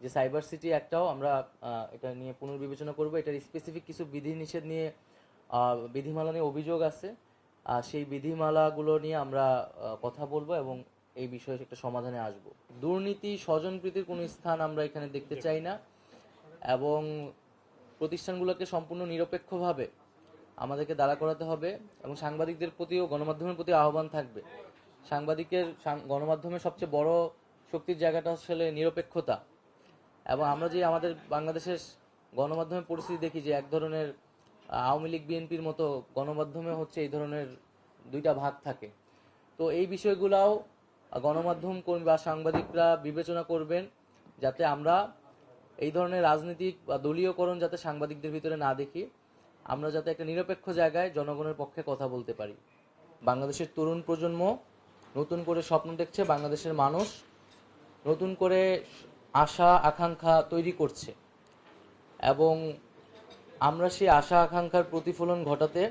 যে cyber city একটাও আমরা এটা নিয়ে পুনর্বিবেচনা করব। এটার স্পেসিফিক কিছু বিধিনিষেধ নিয়ে বিধিমালা নিয়ে অভিযোগ আছে, সেই বিধিমালাগুলো নিয়ে আমরা কথা বলবো এবং এই বিষয়ে একটা সমাধানে আসব। দুর্নীতি স্বজনপ্রীতির কোনো স্থান আমরা এখানে দেখতে চাই না এবং প্রতিষ্ঠানগুলোকে সম্পূর্ণ নিরপেক্ষভাবে আমাদেরকে দাঁড়া করাতে হবে এবং সাংবাদিকদের প্রতিও গণমাধ্যমের প্রতি আহ্বান থাকবে। গণমাধ্যমের সবচেয়ে বড় শক্তির জায়গাটা আসলে নিরপেক্ষতা। এবং আমরা যে আমাদের বাংলাদেশের গণমাধ্যমের পরিস্থিতি দেখি যে এক ধরনের আওয়ামী লীগ বিএনপির মতো গণমাধ্যমে হচ্ছে এই ধরনের দুইটা ভাগ থাকে। তো এই বিষয়গুলাও গণমাধ্যম কর্মী বা সাংবাদিকরা বিবেচনা করবেন, যাতে আমরা এই ধরনের রাজনৈতিক বা দলীয়করণ যাতে সাংবাদিকদের ভিতরে না দেখি, আমরা যাতে একটা নিরপেক্ষ জায়গায় জনগণের পক্ষে কথা বলতে পারি। বাংলাদেশের তরুণ প্রজন্ম নতুন করে স্বপ্ন দেখছে, বাংলাদেশের মানুষ নতুন করে আশা আকাঙ্ক্ষা তৈরি করছে এবং আমরা সেই আশা আকাঙ্ক্ষার প্রতিফলন ঘটাতে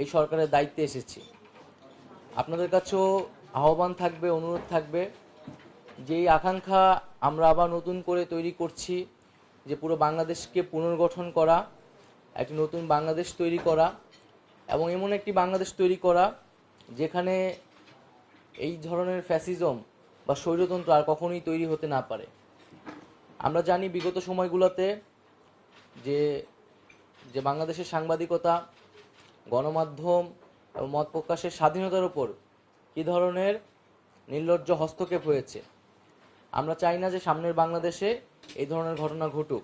এই সরকারের দায়িত্বে এসেছি। আপনাদের কাছেও আহ্বান থাকবে, অনুরোধ থাকবে যে এই আকাঙ্ক্ষা আমরা আবার নতুন করে তৈরি করছি, যে পুরো বাংলাদেশকে পুনর্গঠন করা, একটি নতুন বাংলাদেশ তৈরি করা এবং এমন একটি বাংলাদেশ তৈরি করা যেখানে এই ধরনের ফ্যাসিজম বা স্বৈরতন্ত্র আর কখনোই তৈরি হতে না পারে। আমরা জানি বিগত সময়গুলোতে যে বাংলাদেশের সাংবাদিকতা, গণমাধ্যম এবং মত প্রকাশের স্বাধীনতার উপর কী ধরনের নির্লজ্জ হস্তক্ষেপ হয়েছে। আমরা চাই না যে সামনের বাংলাদেশে এই ধরনের ঘটনা ঘটুক।